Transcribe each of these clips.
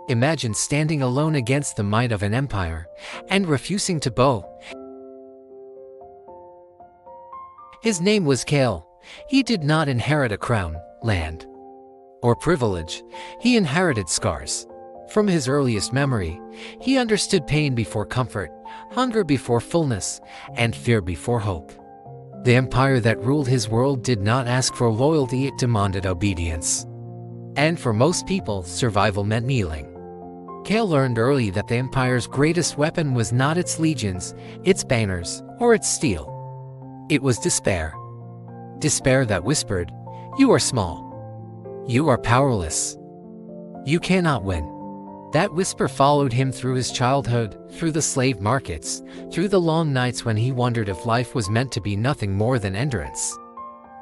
Imagine standing alone against the might of an empire and refusing to bow. His name was Kale. He did not inherit a crown, land, or privilege. He inherited scars. From his earliest memory, he understood pain before comfort, hunger before fullness, and fear before hope. The empire that ruled his world did not ask for loyalty, it demanded obedience. And for most people, survival meant kneeling. Kale learned early that the empire's greatest weapon was not its legions, its banners, or its steel. It was despair. Despair that whispered, "You are small. You are powerless. You cannot win." That whisper followed him through his childhood, through the slave markets, through the long nights when he wondered if life was meant to be nothing more than endurance.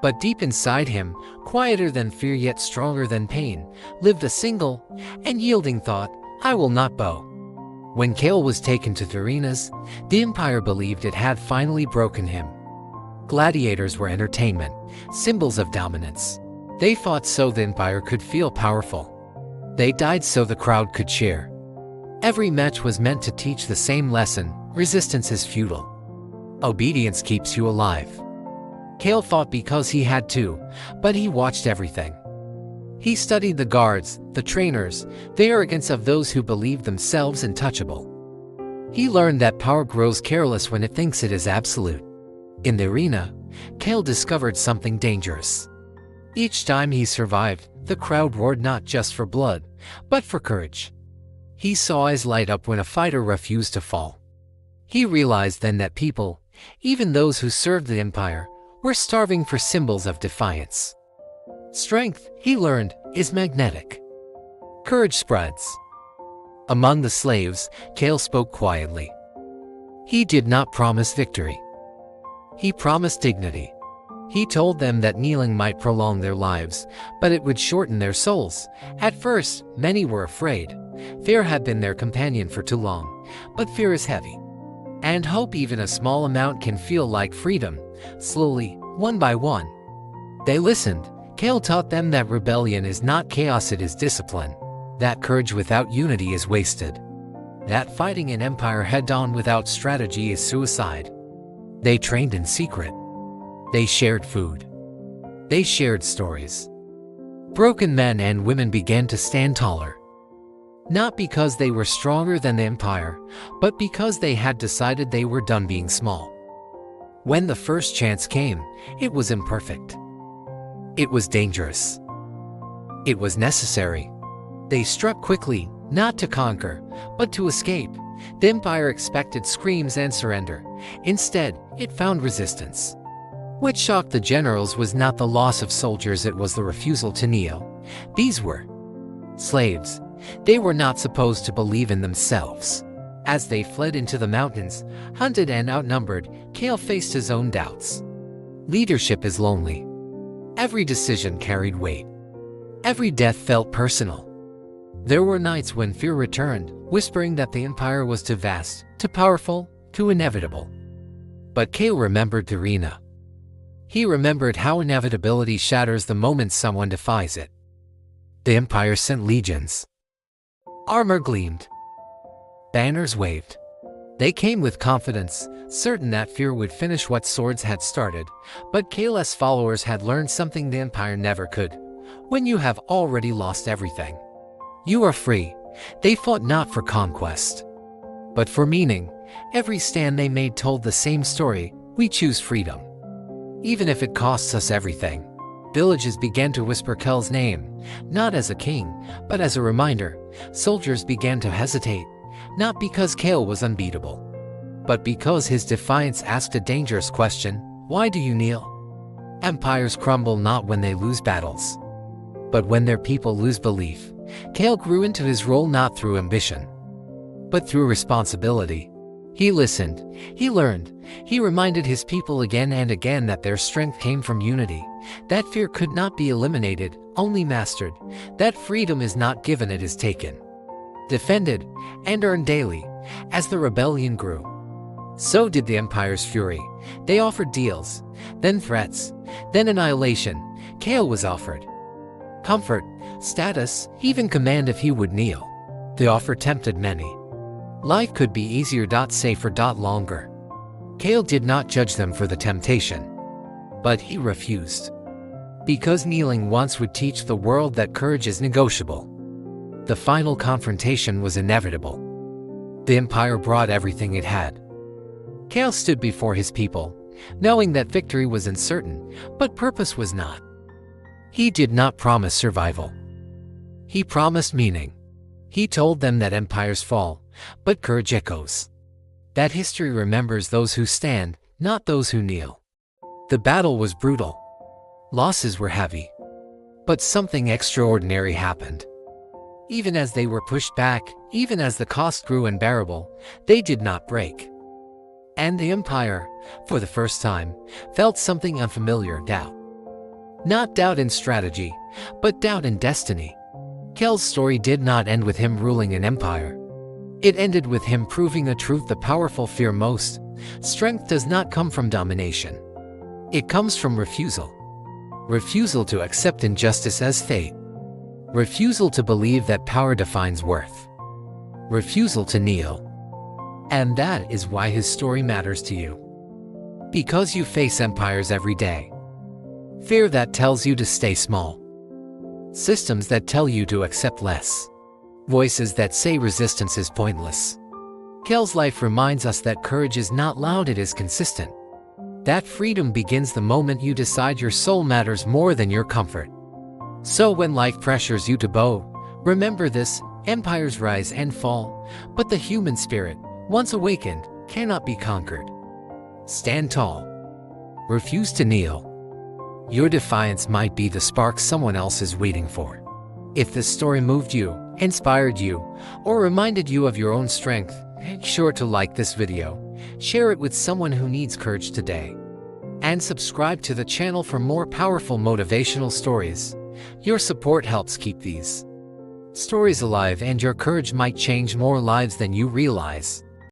But deep inside him, quieter than fear yet stronger than pain, lived a single and yielding thought: "I will not bow." When Kale was taken to the arenas, the empire believed it had finally broken him. Gladiators were entertainment, symbols of dominance. They fought so the empire could feel powerful. They died so the crowd could cheer. Every match was meant to teach the same lesson: resistance is futile. Obedience keeps you alive. Kale fought because he had to, but he watched everything. He studied the guards, the trainers, the arrogance of those who believed themselves untouchable. He learned that power grows careless when it thinks it is absolute. In the arena, Kale discovered something dangerous. Each time he survived, the crowd roared not just for blood, but for courage. He saw eyes light up when a fighter refused to fall. He realized then that people, even those who served the empire, were starving for symbols of defiance. Strength, he learned, is magnetic. Courage spreads. Among the slaves, Kale spoke quietly. He did not promise victory. He promised dignity. He told them that kneeling might prolong their lives, but it would shorten their souls. At first, many were afraid. Fear had been their companion for too long, but fear is heavy. And hope, even a small amount, can feel like freedom. Slowly, one by one, they listened. Kale taught them that rebellion is not chaos, it is discipline. That courage without unity is wasted. That fighting an empire head-on without strategy is suicide. They trained in secret. They shared food. They shared stories. Broken men and women began to stand taller. Not because they were stronger than the empire, but because they had decided they were done being small. When the first chance came, it was imperfect. It was dangerous. It was necessary. They struck quickly, not to conquer, but to escape. The empire expected screams and surrender. Instead, it found resistance. What shocked the generals was not the loss of soldiers, it was the refusal to kneel. These were slaves. They were not supposed to believe in themselves. As they fled into the mountains, hunted and outnumbered, Kale faced his own doubts. Leadership is lonely. Every decision carried weight. Every death felt personal. There were nights when fear returned, whispering that the empire was too vast, too powerful, too inevitable. But Kale remembered the arena. He remembered how inevitability shatters the moment someone defies it. The empire sent legions. Armor gleamed. Banners waved. They came with confidence, certain that fear would finish what swords had started. But Kale's followers had learned something the empire never could. When you have already lost everything, you are free. They fought not for conquest, but for meaning. Every stand they made told the same story: we choose freedom, even if it costs us everything. Villages began to whisper Kale's name, not as a king, but as a reminder. Soldiers began to hesitate, not because Kale was unbeatable, but because his defiance asked a dangerous question: why do you kneel? Empires crumble not when they lose battles, but when their people lose belief. Kale grew into his role not through ambition, but through responsibility. He listened, he learned, he reminded his people again and again that their strength came from unity, that fear could not be eliminated, only mastered, that freedom is not given, it is taken, defended, and earned daily. As the rebellion grew, so did the empire's fury. They offered deals, then threats, then annihilation. Kale was offered comfort, status, even command if he would kneel. The offer tempted many. Life could be easier, safer, longer. Kale did not judge them for the temptation. But he refused. Because kneeling once would teach the world that courage is negotiable. The final confrontation was inevitable. The Empire brought everything it had. Kale stood before his people, knowing that victory was uncertain, but purpose was not. He did not promise survival. He promised meaning. He told them that empires fall, but courage echoes. That history remembers those who stand, not those who kneel. The battle was brutal. Losses were heavy. But something extraordinary happened. Even as they were pushed back, even as the cost grew unbearable, they did not break. And the Empire, for the first time, felt something unfamiliar: doubt. Not doubt in strategy, but doubt in destiny. Kale's story did not end with him ruling an empire. It ended with him proving the truth the powerful fear most: strength does not come from domination. It comes from refusal. Refusal to accept injustice as fate. Refusal to believe that power defines worth. Refusal to kneel. And that is why his story matters to you. Because you face empires every day. Fear that tells you to stay small. Systems that tell you to accept less. Voices that say resistance is pointless. Kale's life reminds us that courage is not loud, it is consistent. That freedom begins the moment you decide your soul matters more than your comfort. So when life pressures you to bow, remember this: empires rise and fall, but the human spirit, once awakened, cannot be conquered. Stand tall. Refuse to kneel. Your defiance might be the spark someone else is waiting for. If this story moved you, inspired you, or reminded you of your own strength, make sure to like this video, share it with someone who needs courage today, and subscribe to the channel for more powerful motivational stories. Your support helps keep these stories alive, and your courage might change more lives than you realize.